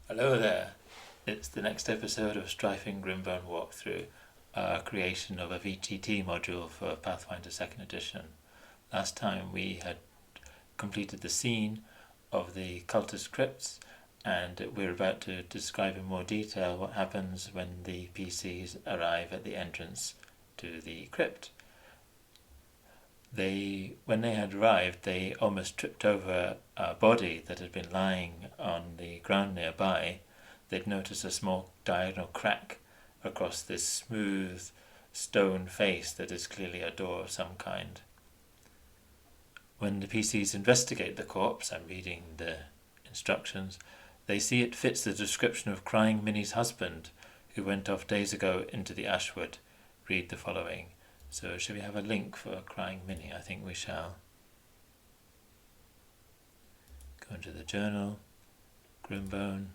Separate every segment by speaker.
Speaker 1: Hello there, it's the next episode of Strife and Grimbone Walkthrough, our creation of a VTT module for Pathfinder 2nd Edition. Last time we had completed the scene of the Cultist Crypts, and we're about to describe in more detail what happens when the PCs arrive at the entrance to the crypt. When they had arrived, they almost tripped over a body that had been lying on the ground nearby. They'd noticed a small diagonal crack across this smooth stone face that is clearly a door of some kind. When the PCs investigate the corpse, I'm reading the instructions, they see it fits the description of Crying Minnie's husband, who went off days ago into the Ashwood. Read the following. So should we have a link for Crying Minnie? I think we shall. Go into the journal, Grimbone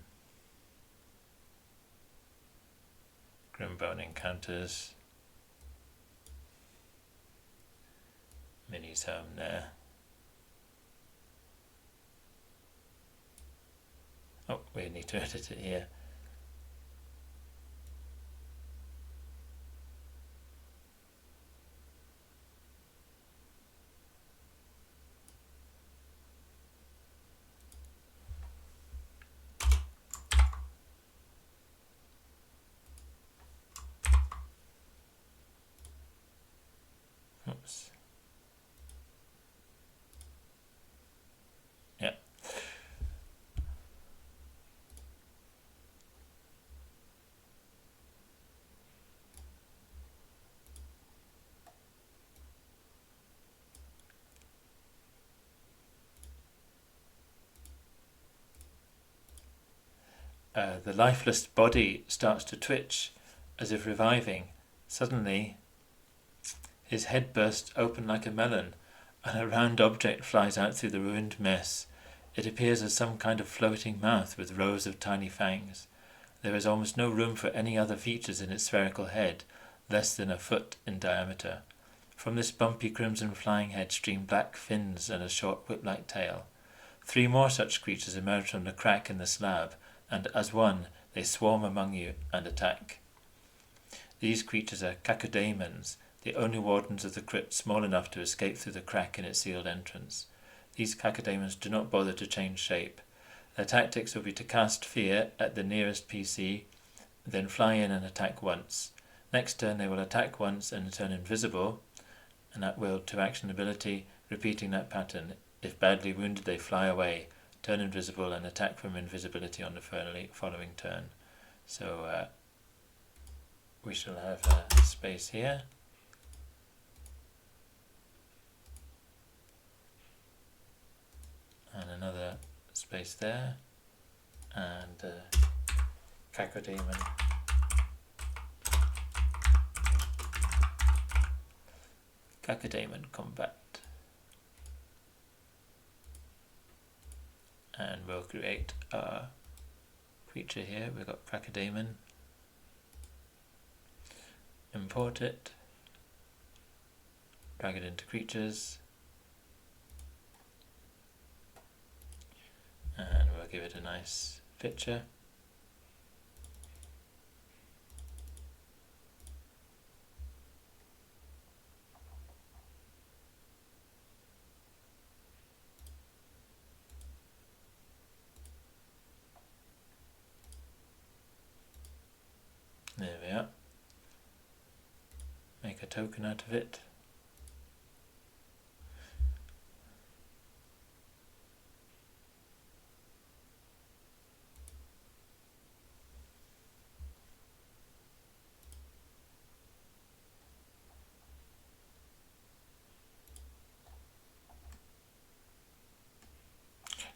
Speaker 1: encounters, Minnie's home there. Oh, we need to edit it here. Oops. Yeah. The lifeless body starts to twitch, as if reviving. Suddenly, his head bursts open like a melon, and a round object flies out through the ruined mess. It appears as some kind of floating mouth with rows of tiny fangs. There is almost no room for any other features in its spherical head, less than a foot in diameter. From this bumpy crimson flying head stream black fins and a short whip-like tail. 3 more such creatures emerge from the crack in the slab, and as one, they swarm among you and attack. These creatures are cacodemons, the only wardens of the crypt small enough to escape through the crack in its sealed entrance. These cacodemons do not bother to change shape. Their tactics will be to cast fear at the nearest PC, then fly in and attack once. Next turn they will attack once and turn invisible, an at-will to action ability, repeating that pattern. If badly wounded they fly away, turn invisible and attack from invisibility on the following turn. So we shall have a space here. And another space there. And cacodemon. Cacodemon combat. And we'll create a creature here. We've got cacodemon. Import it. Drag it into creatures. And we'll give it a nice picture. There we are. Make a token out of it.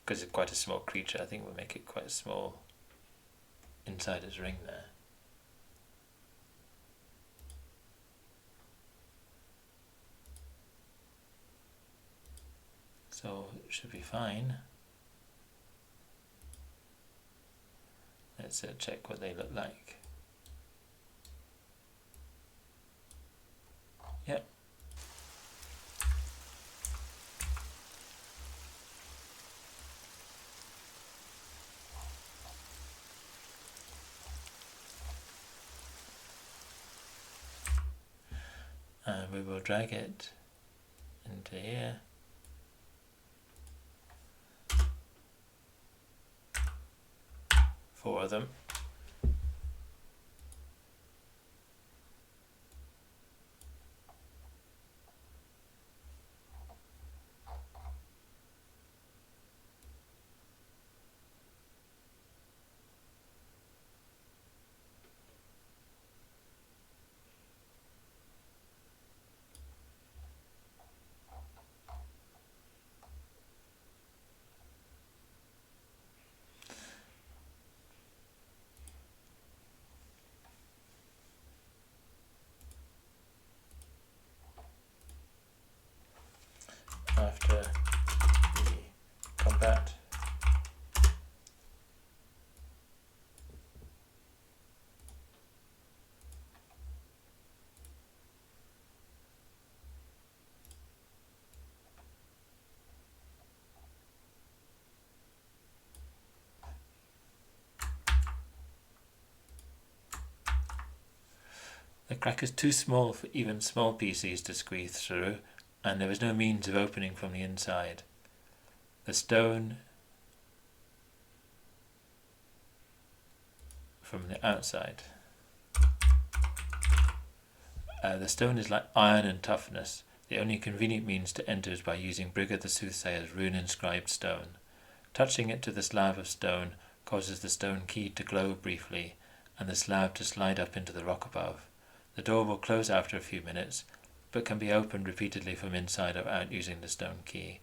Speaker 1: Because it's quite a small creature, I think we'll make it quite small inside its ring there. So it should be fine. Let's check what they look like. Yep. and we will drag it into here. Four of them. After the combat, the crack is too small for even small PCs to squeeze through, and there was no means of opening from the inside. The stone from the outside. The stone is like iron in toughness. The only convenient means to enter is by using Brigger the Soothsayer's rune-inscribed stone. Touching it to the slab of stone causes the stone key to glow briefly, and the slab to slide up into the rock above. The door will close after a few minutes, but can be opened repeatedly from inside or out using the stone key.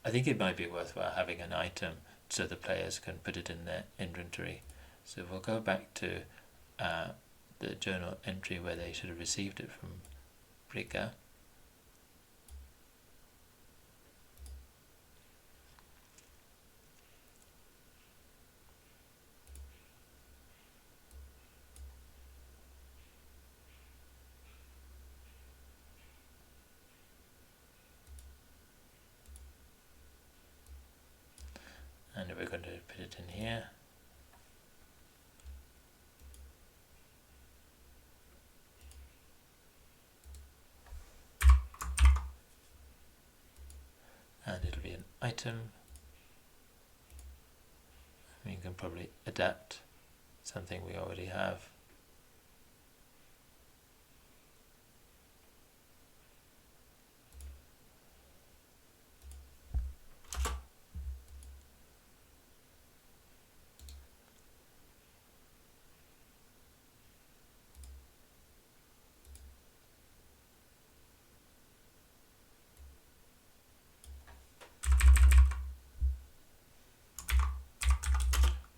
Speaker 1: I think it might be worthwhile having an item so the players can put it in their inventory. So we'll go back to the journal entry where they should have received it from Brigger. And we're going to put it in here. And it'll be an item. We can probably adapt something we already have.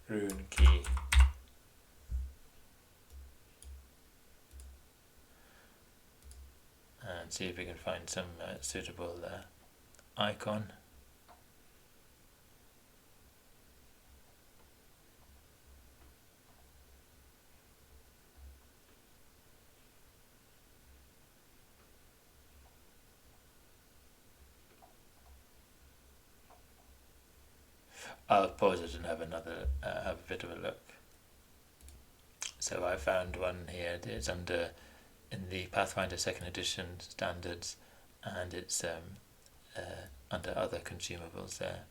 Speaker 1: Rune key. And see if we can find some suitable icon. I'll pause it and have a bit of a look. So I found one here. It's under in the Pathfinder 2nd edition standards, and it's under other consumables there.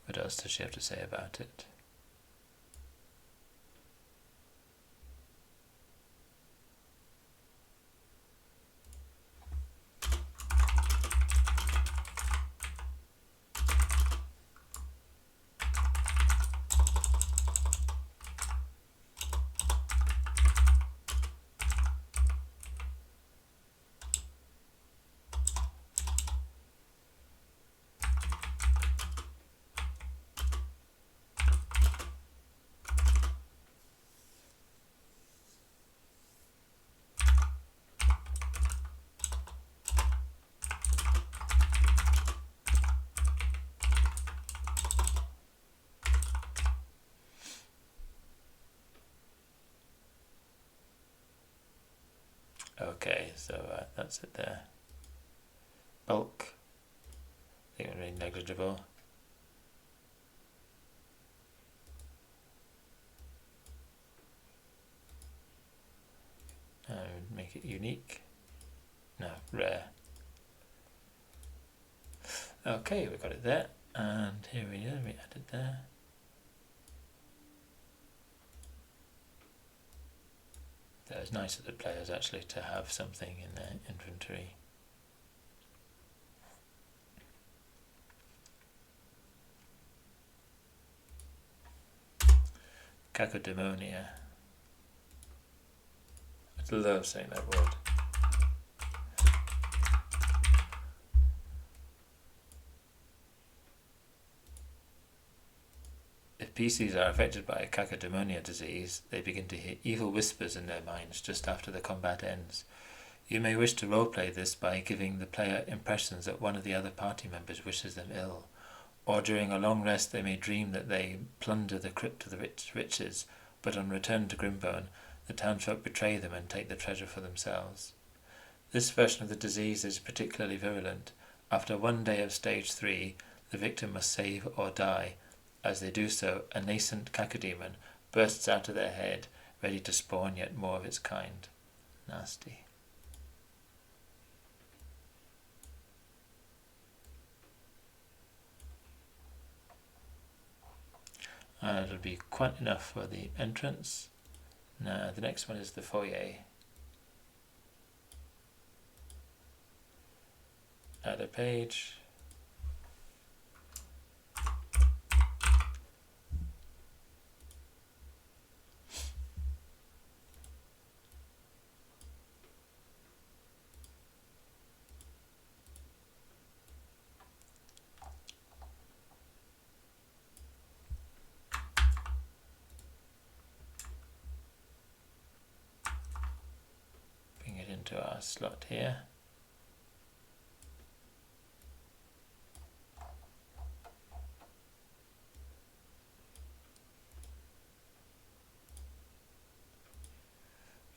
Speaker 1: What else does she have to say about it? Okay, so that's it there. Bulk, I think really negligible. Make it unique. No, rare. Okay, we got it there, and here we go, we add it there. So it's nice of the players actually to have something in their inventory. Cacodemonium. I love saying that word. If PCs are affected by a cacodemonium disease, they begin to hear evil whispers in their minds just after the combat ends. You may wish to roleplay this by giving the player impressions that one of the other party members wishes them ill, or during a long rest they may dream that they plunder the crypt of the riches, but on return to Grimbone, the townsfolk betray them and take the treasure for themselves. This version of the disease is particularly virulent. After one day of stage 3, the victim must save or die. As they do so, a nascent cacodemon bursts out of their head, ready to spawn yet more of its kind. Nasty. It'll be quite enough for the entrance. Now the next one is the foyer. Add a page. Bring it into our slot here.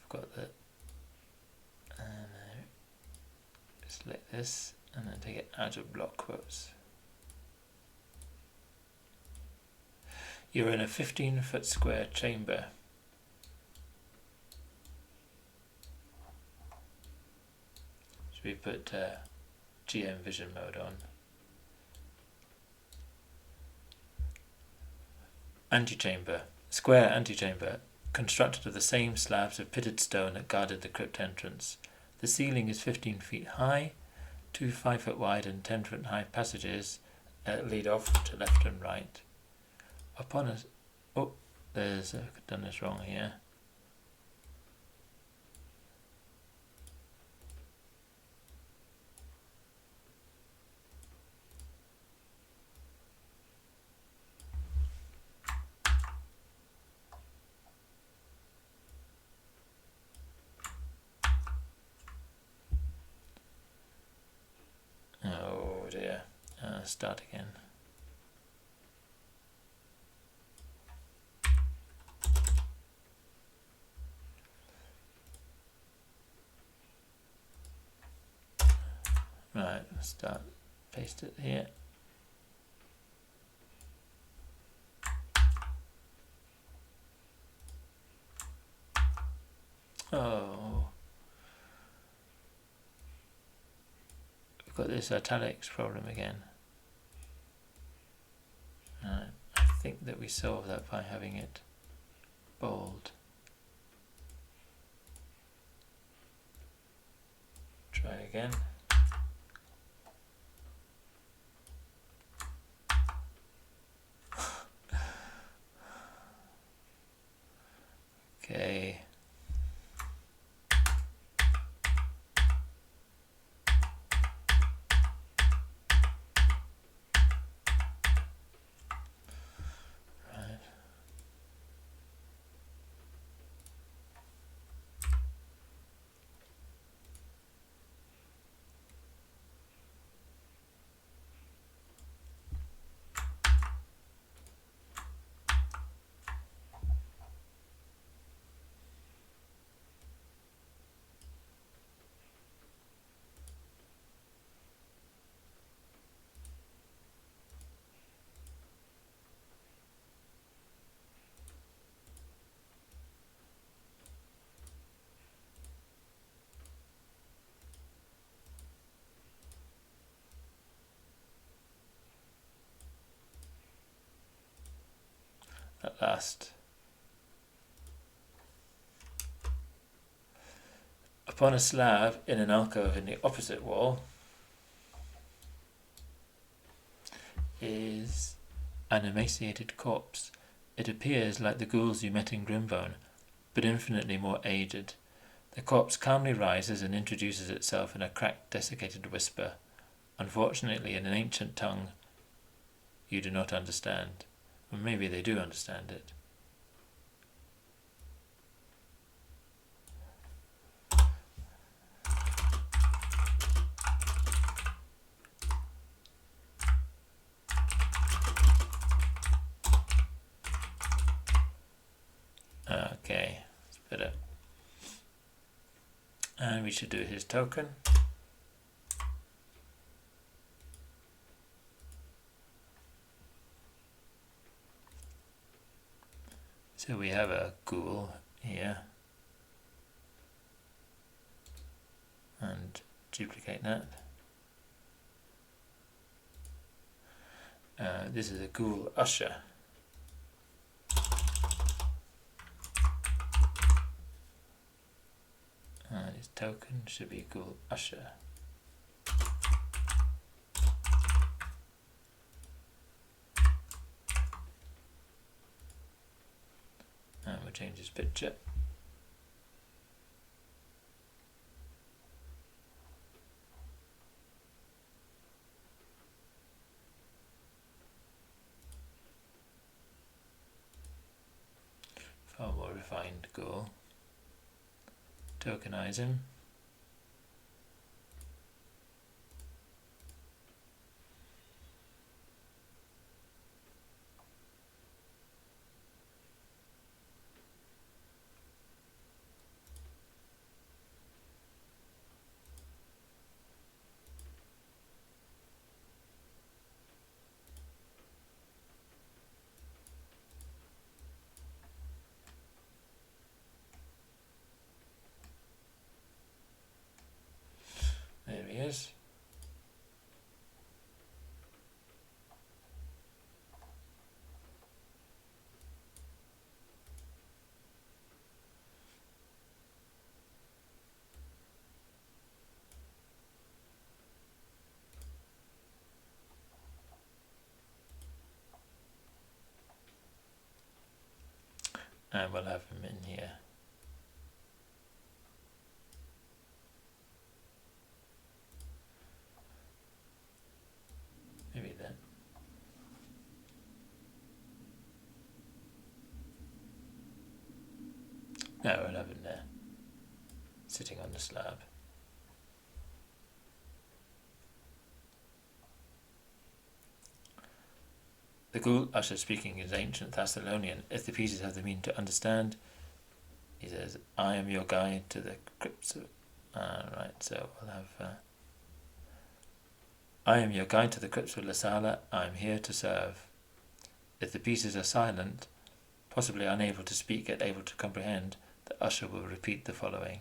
Speaker 1: Got that, and select this and then take it out of block quotes. You're in a 15-foot square chamber. Should we put GM vision mode on? Antechamber. Square antechamber. Constructed of the same slabs of pitted stone that guarded the crypt entrance. The ceiling is 15 feet high, 2 5-foot wide and 10-foot high passages lead off to left and right. Upon us, I've done this wrong here. Oh dear. Start again. Right, start, paste it here. Oh, we've got this italics problem again. Right, I think that we solve that by having it bold. Try again. Okay. Right. at last. Upon a slab in an alcove in the opposite wall is an emaciated corpse. It appears like the ghouls you met in Grimbone, but infinitely more aged. The corpse calmly rises and introduces itself in a cracked, desiccated whisper, unfortunately in an ancient tongue you do not understand. Or maybe they do understand it. Okay, it's better. And we should do his token. So we have a ghoul here. And duplicate that. This is a ghoul usher. And his token should be ghoul usher. And we'll change his picture. Far more refined ghoul. Tokenize him. There he is. And we'll have him in here. Maybe that. No, we'll have him there, sitting on the slab. The ghoul usher speaking is ancient Thessalonian. If the pieces have the meaning to understand, he says, I am your guide to the crypts. Right, so we'll have... I am your guide to the crypts of La Sala. I am here to serve. If the pieces are silent, possibly unable to speak yet able to comprehend, the usher will repeat the following.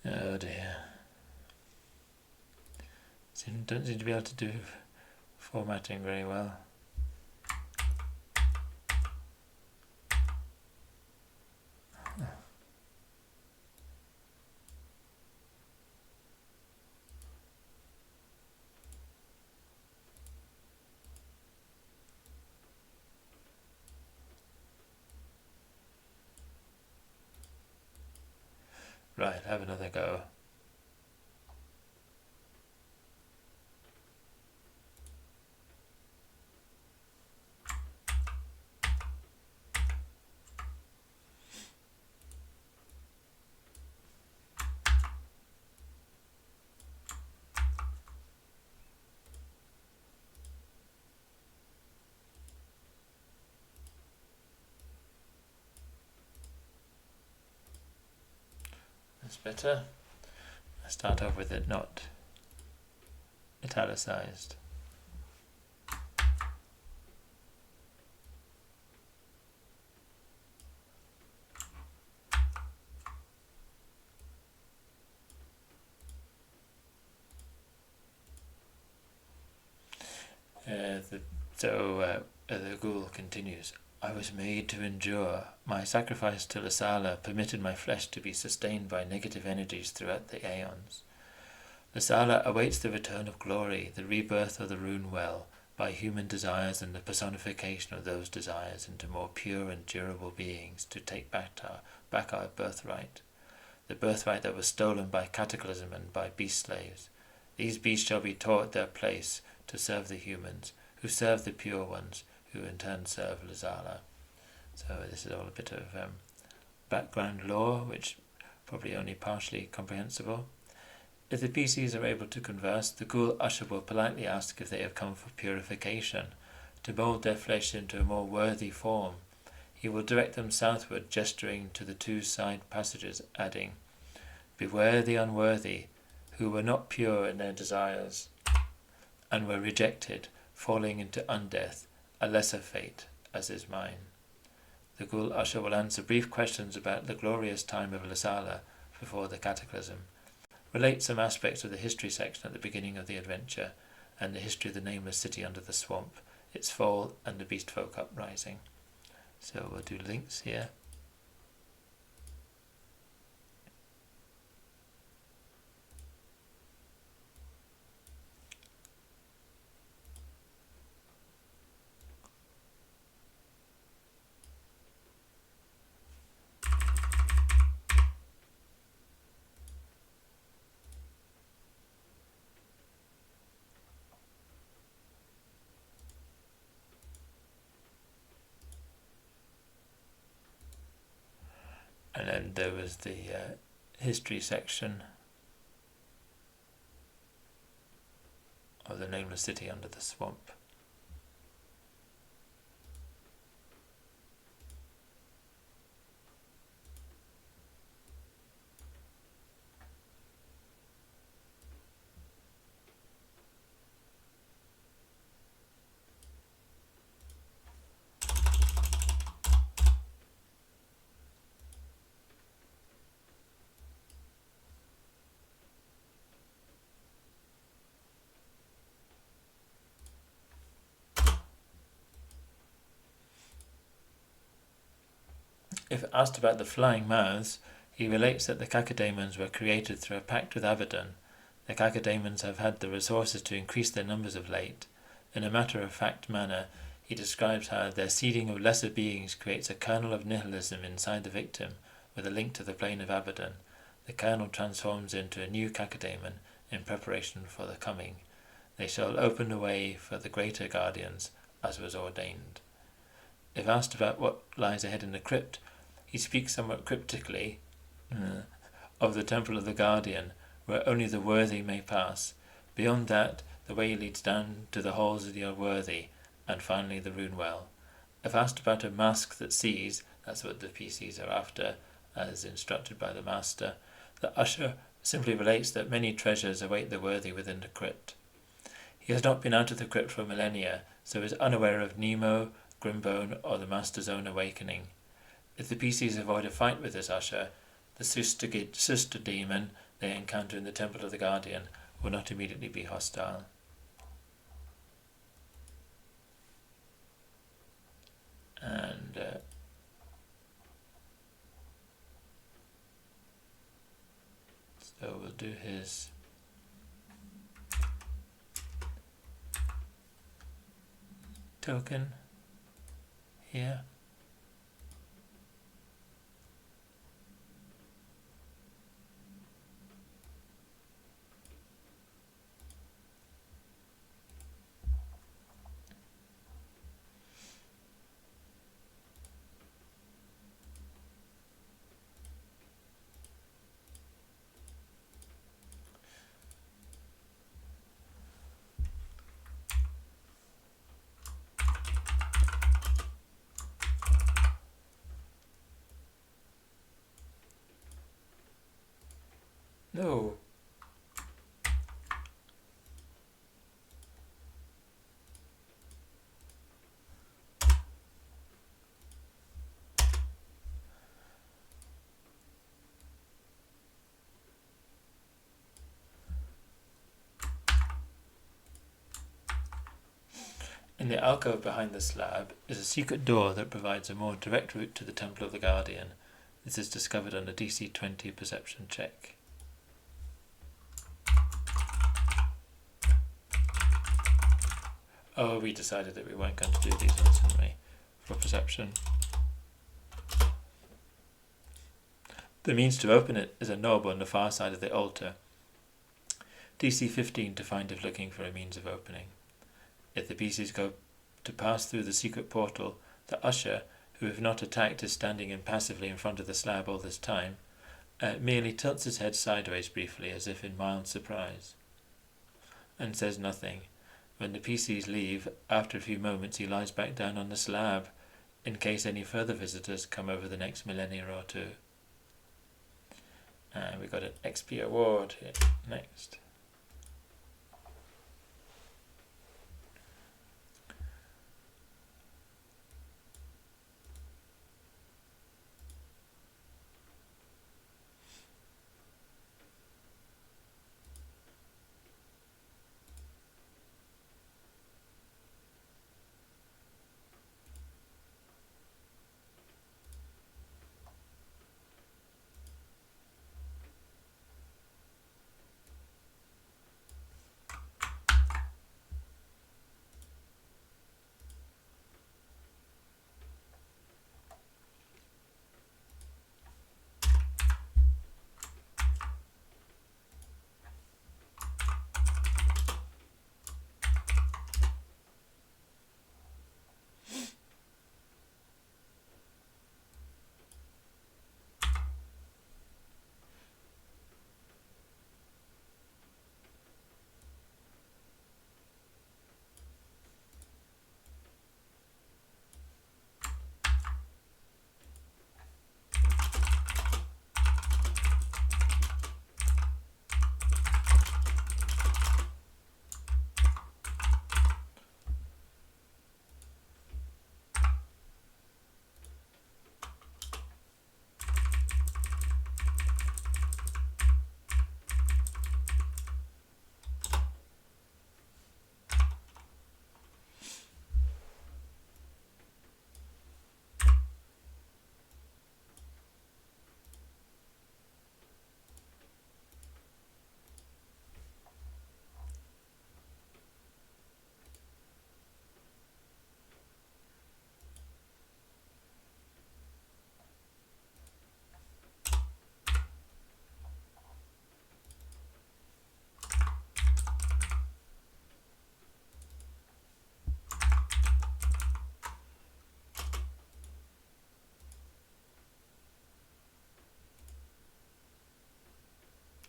Speaker 1: Oh dear. Don't seem to be able to do formatting very well. Right, have another go. That's better. I start off with it not italicized. The ghoul continues. I was made to endure. My sacrifice to Lasala permitted my flesh to be sustained by negative energies throughout the aeons. Lasala awaits the return of glory, the rebirth of the rune well, by human desires and the personification of those desires into more pure and durable beings to take back our birthright. The birthright that was stolen by cataclysm and by beast slaves. These beasts shall be taught their place to serve the humans, who serve the pure ones, who in turn serve Lasala. So this is all a bit of background lore, which probably only partially comprehensible. If the PCs are able to converse, the ghoul usher will politely ask if they have come for purification, to mould their flesh into a more worthy form. He will direct them southward, gesturing to the 2 side passages, adding, Beware the unworthy, who were not pure in their desires, and were rejected, falling into undeath, a lesser fate, as is mine. The ghoul usher will answer brief questions about the glorious time of Lasala before the cataclysm, relate some aspects of the history section at the beginning of the adventure, and the history of the nameless city under the swamp, its fall, and the beast folk uprising. So we'll do links here. And then there was the history section of the nameless city under the swamp. If asked about the flying mouths, he relates that the cacodemons were created through a pact with Abaddon. The cacodemons have had the resources to increase their numbers of late. In a matter-of-fact manner, he describes how their seeding of lesser beings creates a kernel of nihilism inside the victim, with a link to the plane of Abaddon. The kernel transforms into a new cacodemon in preparation for the coming. They shall open the way for the greater guardians, as was ordained. If asked about what lies ahead in the crypt, he speaks somewhat cryptically of the Temple of the Guardian, where only the worthy may pass. Beyond that, the way leads down to the halls of the unworthy, and finally the rune well. If asked about a mask that sees, that's what the PCs are after, as instructed by the Master, the usher simply relates that many treasures await the worthy within the crypt. He has not been out of the crypt for millennia, so is unaware of Nemo, Grimbone, or the Master's own awakening. If the PCs avoid a fight with this usher, the sister demon they encounter in the Temple of the Guardian will not immediately be hostile. And so we'll do his token here. Hello. In the alcove behind the slab is a secret door that provides a more direct route to the Temple of the Guardian. This is discovered on a DC 20 perception check. Oh, we decided that we weren't going to do these ones, didn't we? For perception. The means to open it is a knob on the far side of the altar. DC 15 to find if looking for a means of opening. If the pieces go to pass through the secret portal, the usher, who if not attacked is standing impassively in front of the slab all this time, merely tilts his head sideways briefly as if in mild surprise, and says nothing. When the PCs leave, after a few moments he lies back down on the slab, in case any further visitors come over the next millennia or two. And we got an XP award here next.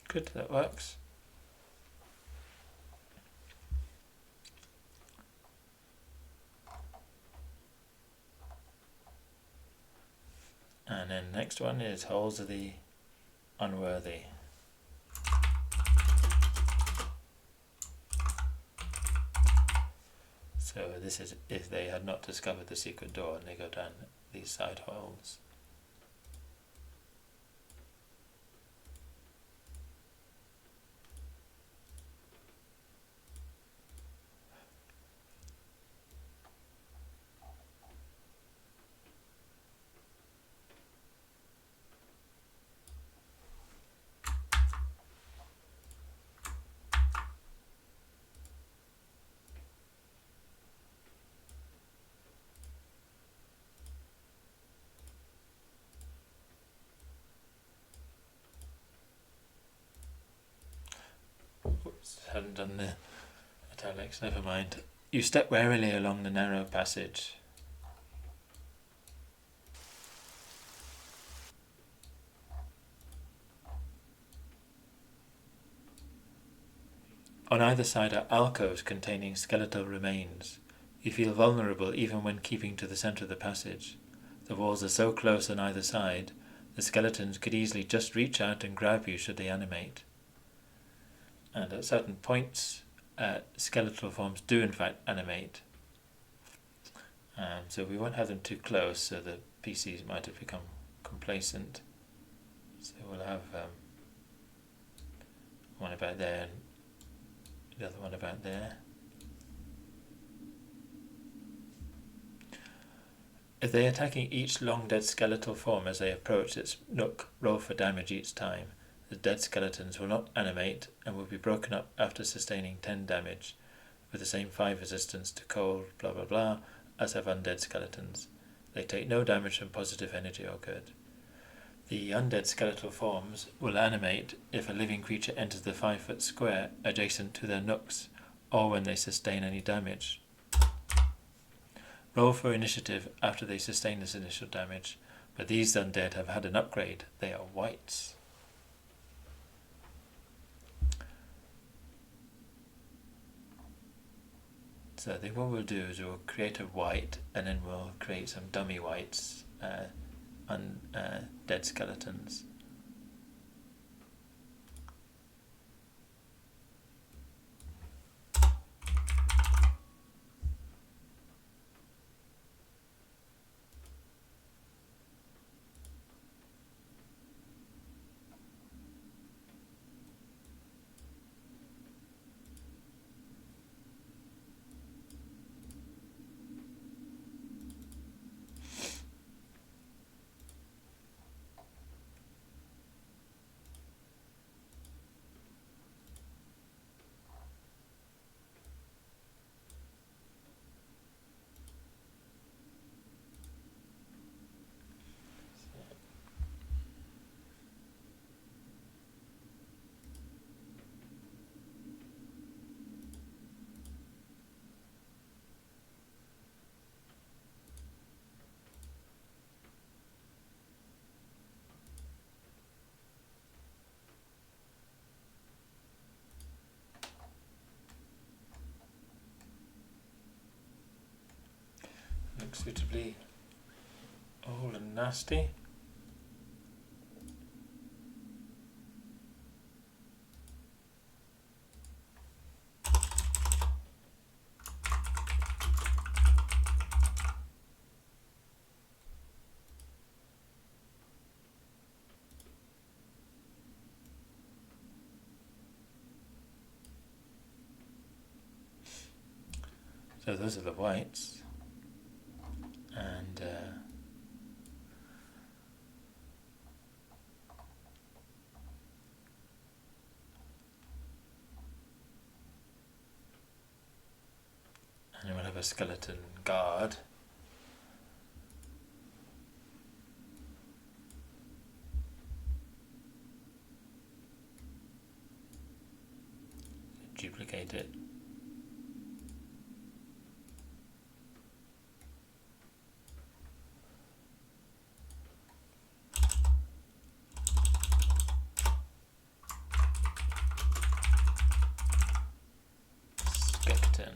Speaker 1: Good, that works. And then next one is Halls of the Unworthy. So this is if they had not discovered the secret door and they go down these side halls. Oops, hadn't done the italics, never mind. You step warily along the narrow passage. On either side are alcoves containing skeletal remains. You feel vulnerable even when keeping to the centre of the passage. The walls are so close on either side, the skeletons could easily just reach out and grab you should they animate. and at certain points skeletal forms do in fact animate. So we won't have them too close, so the PCs might have become complacent. So we'll have one about there and the other one about there. If they are attacking each long dead skeletal form as they approach its nook, roll for damage each time. The dead skeletons will not animate and will be broken up after sustaining 10 damage, with the same 5 resistance to cold, blah blah blah, as have undead skeletons. They take no damage from positive energy or good. The undead skeletal forms will animate if a living creature enters the 5-foot square adjacent to their nooks, or when they sustain any damage. Roll for initiative after they sustain this initial damage, but these undead have had an upgrade. They are wights. So I think what we'll do is we'll create a wight, and then we'll create some dummy wights, dead skeletons. Look suitably old and nasty. So those are the whites, and then we'll have a skeleton guard. Duplicate it. Skeleton.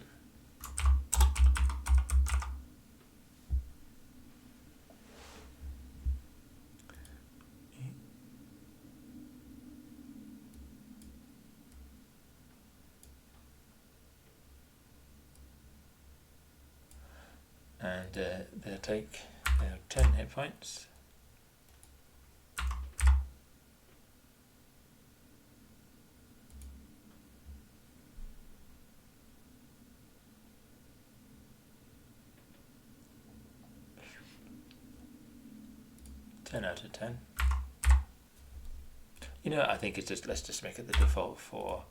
Speaker 1: And they'll take 10 hit points. Out of 10. You know, I think it's just, let's just make it the default 4.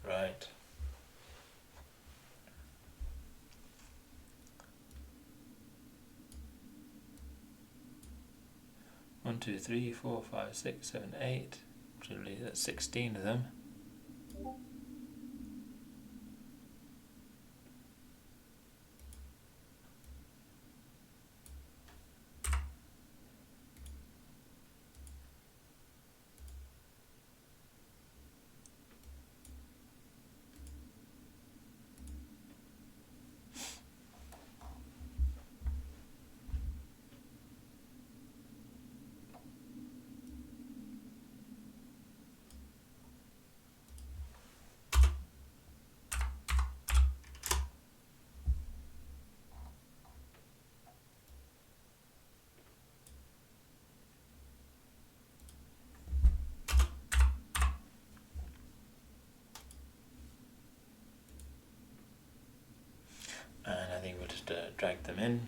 Speaker 1: Right. One, two, 3, 4, 5, 6, 7, 8. Actually, that's 16 of them. drag them in.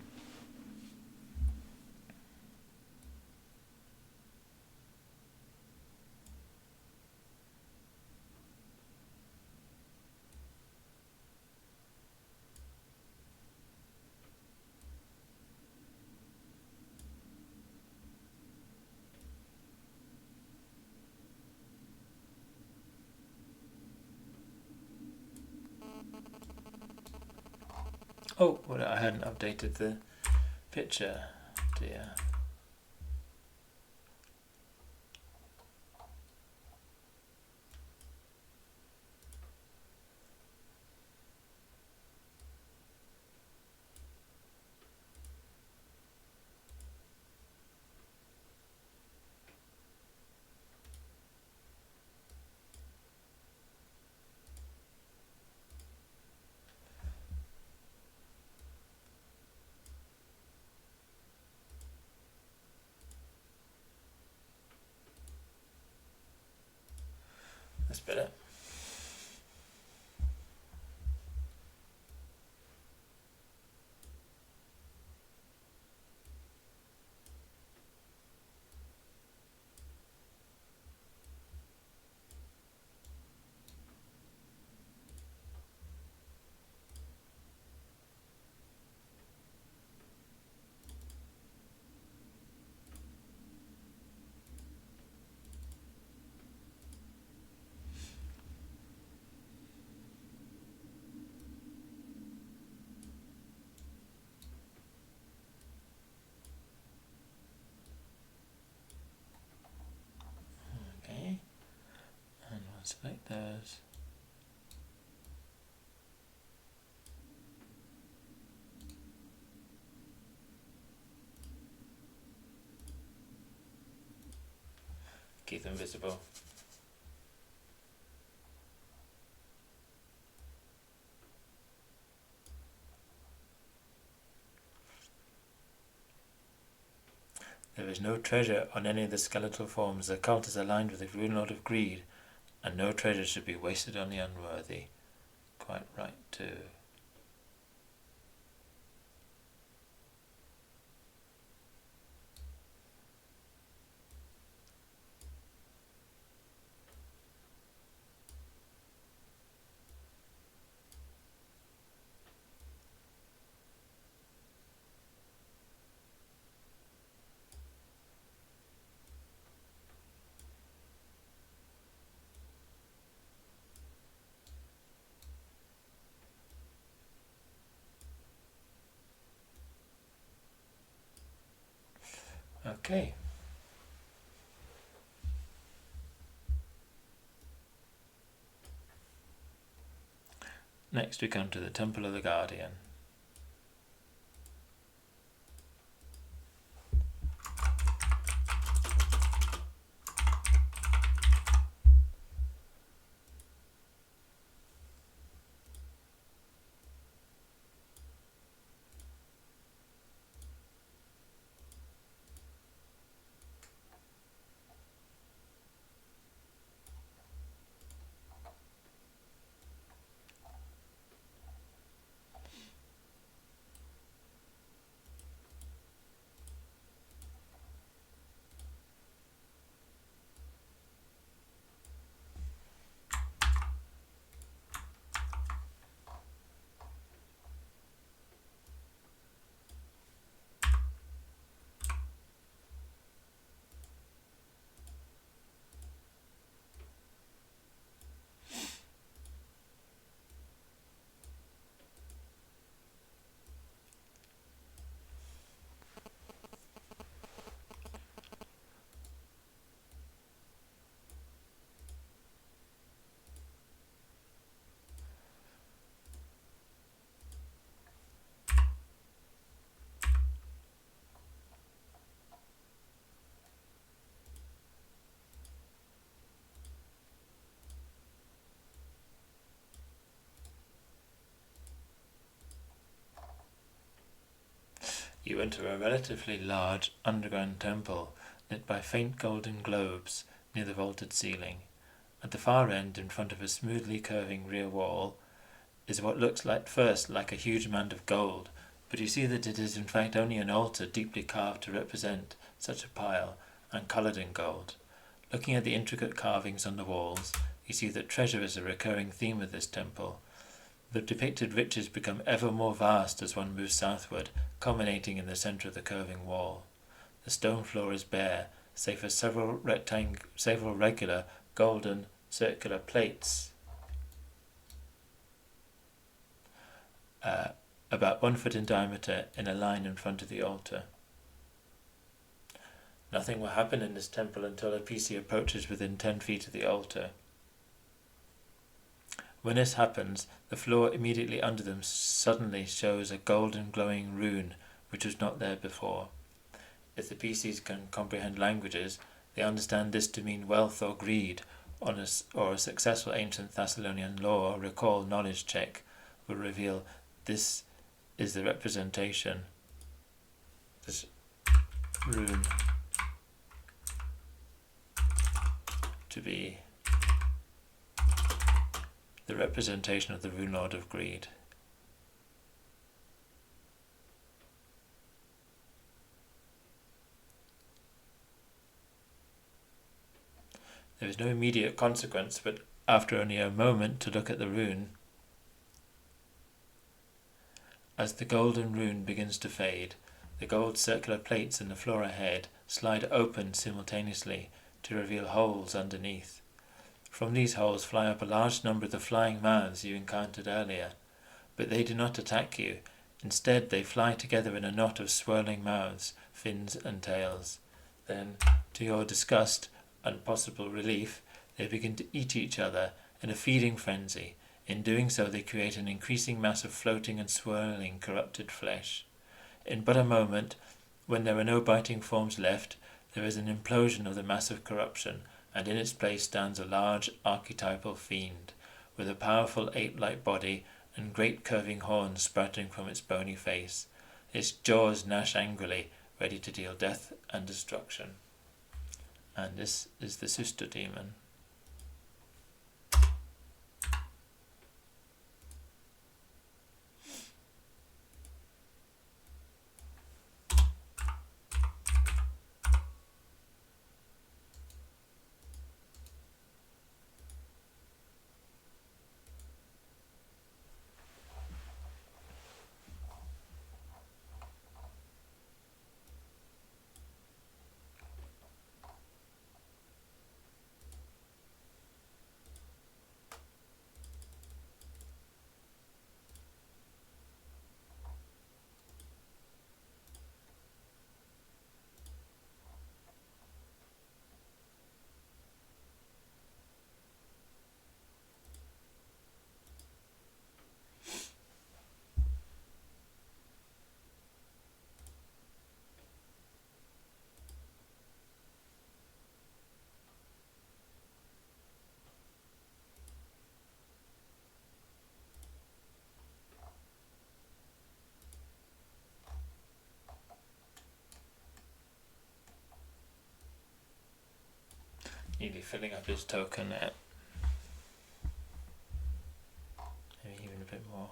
Speaker 1: Oh, well, I hadn't updated the picture, dear. That's better. Okay, and we'll select those. Keep them visible. There is no treasure on any of the skeletal forms. The cult is aligned with the rune lord of greed, and no treasure should be wasted on the unworthy. Quite right, too. Okay. Next we come to the Temple of the Guardian. You enter a relatively large underground temple lit by faint golden globes near the vaulted ceiling. At the far end, in front of a smoothly curving rear wall, is what looks like first like a huge mound of gold, but you see that it is in fact only an altar deeply carved to represent such a pile and coloured in gold. Looking at the intricate carvings on the walls, you see that treasure is a recurring theme of this temple. The depicted riches become ever more vast as one moves southward, culminating in the centre of the curving wall. The stone floor is bare, save for several regular golden circular plates about 1 foot in diameter in a line in front of the altar. Nothing will happen in this temple until a PC approaches within 10 feet of the altar. When this happens, the floor immediately under them suddenly shows a golden glowing rune which was not there before. If the PCs can comprehend languages, they understand this to mean wealth or greed, or a successful ancient Thessalonian law or recall knowledge check will reveal this is the representation. This rune to be the representation of the Rune Lord of Greed. There is no immediate consequence, but after only a moment to look at the rune, as the golden rune begins to fade, the gold circular plates in the floor ahead slide open simultaneously to reveal holes underneath. From these holes fly up a large number of the flying mouths you encountered earlier, but they do not attack you. Instead, they fly together in a knot of swirling mouths, fins and tails. Then, to your disgust and possible relief, they begin to eat each other in a feeding frenzy. In doing so, they create an increasing mass of floating and swirling corrupted flesh. In but a moment, when there are no biting forms left, there is an implosion of the mass of corruption, and in its place stands a large archetypal fiend, with a powerful ape-like body and great curving horns sprouting from its bony face. Its jaws gnash angrily, ready to deal death and destruction. And this is the sister demon. Nearly filling up his token there. Maybe even a bit more.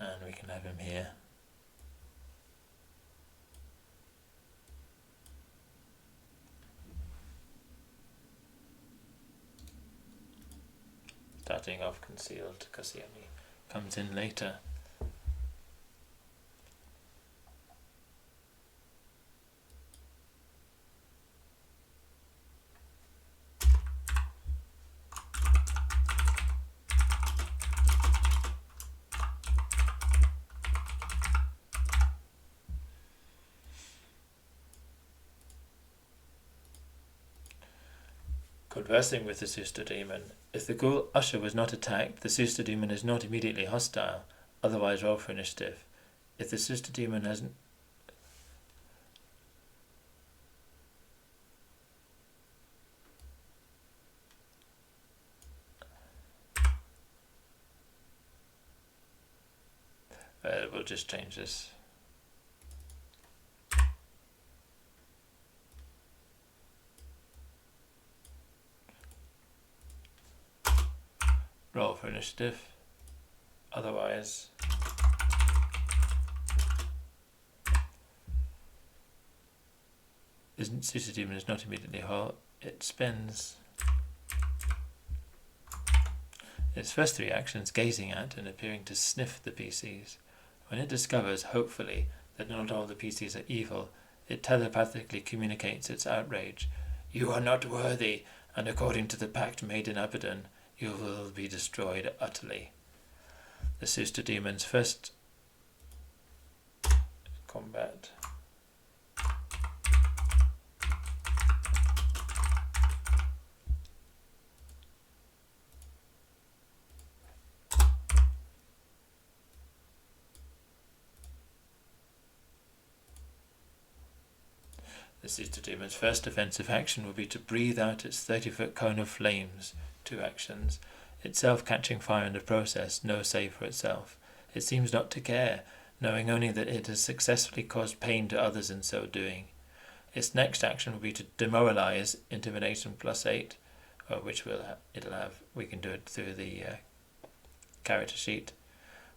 Speaker 1: And we can have him here. Starting off concealed because he only comes in later. Conversing with the sister demon. If the ghoul usher was not attacked, the sister demon is not immediately hostile, otherwise roll for initiative. If the sister demon hasn't we'll just change this. Roll for initiative. Otherwise, Suited Demon is not immediately whole. It spends its first 3 actions gazing at and appearing to sniff the PCs. When it discovers, hopefully, that not all the PCs are evil, it telepathically communicates its outrage. You are not worthy, and according to the pact made in Abaddon, you will be destroyed utterly. The Suited Demon's first combat. The Suited Demon's first offensive action will be to breathe out its 30-foot cone of flames. 2 actions. Itself catching fire in the process, no save for itself. It seems not to care, knowing only that it has successfully caused pain to others in so doing. Its next action will be to demoralize, intimidation +8, which it'll have. We can do it through the character sheet.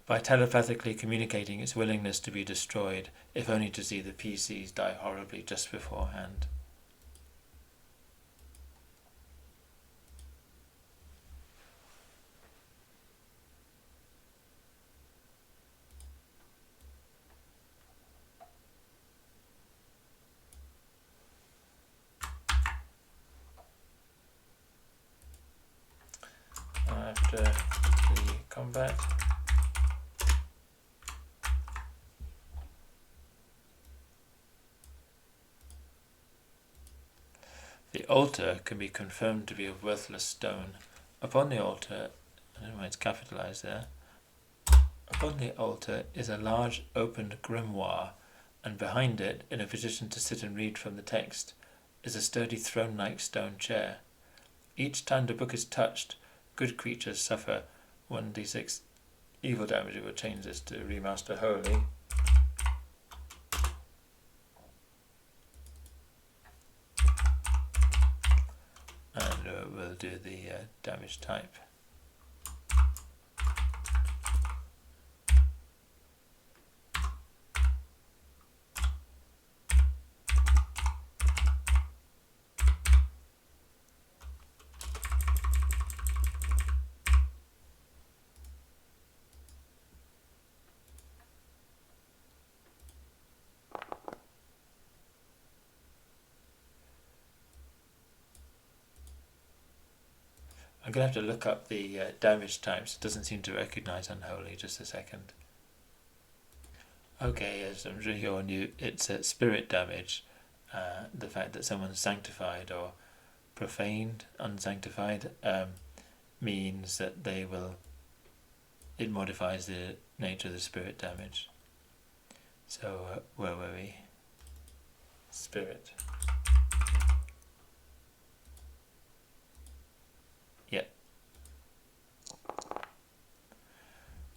Speaker 1: By telepathically communicating its willingness to be destroyed, if only to see the PCs die horribly just beforehand. After the combat, the altar can be confirmed to be of worthless stone. Upon the altar, I don't know why it's capitalized there. Upon the altar is a large opened grimoire, and behind it, in a position to sit and read from the text, is a sturdy throne-like stone chair. Each time the book is touched, good creatures suffer 1d6 evil damage. It will change this to Remaster Holy. And we'll do the damage type. I'm going to have to look up the damage types. It doesn't seem to recognise Unholy. Just a second. Okay, as I'm sure you all knew, it's spirit damage. The fact that someone's sanctified or profaned, unsanctified, means that it modifies the nature of the spirit damage. So, where were we? Spirit. Yep.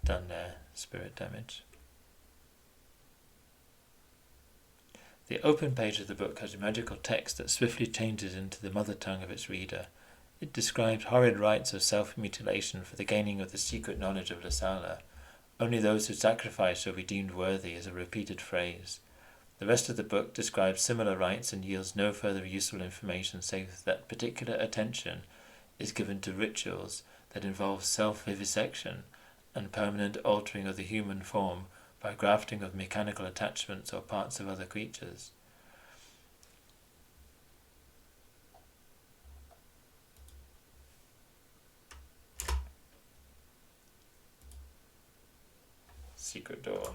Speaker 1: Done there, spirit damage. The open page of the book has a magical text that swiftly changes into the mother tongue of its reader. It describes horrid rites of self-mutilation for the gaining of the secret knowledge of Lasala. Only those who sacrifice shall be deemed worthy is a repeated phrase. The rest of the book describes similar rites and yields no further useful information save that particular attention is given to rituals that involve self-vivisection and permanent altering of the human form by grafting of mechanical attachments or parts of other creatures. Secret door.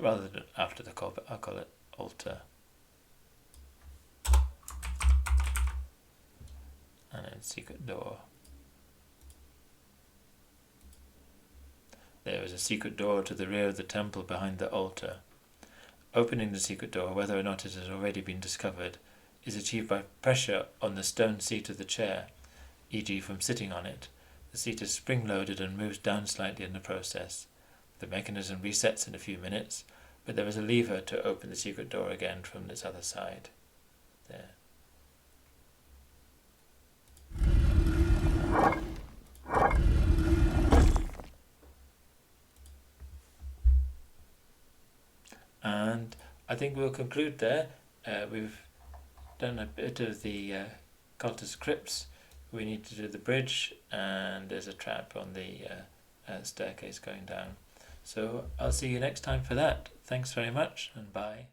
Speaker 1: Rather than after the call, but I'll call it altar. And then secret door. There is a secret door to the rear of the temple behind the altar. Opening the secret door, whether or not it has already been discovered, is achieved by pressure on the stone seat of the chair, e.g. from sitting on it. The seat is spring-loaded and moves down slightly in the process. The mechanism resets in a few minutes, but there is a lever to open the secret door again from this other side. There. And I think we'll conclude there. We've done a bit of the Cultist crypts. We need to do the bridge, and there's a trap on the staircase going down. So I'll see you next time for that. Thanks very much, and bye.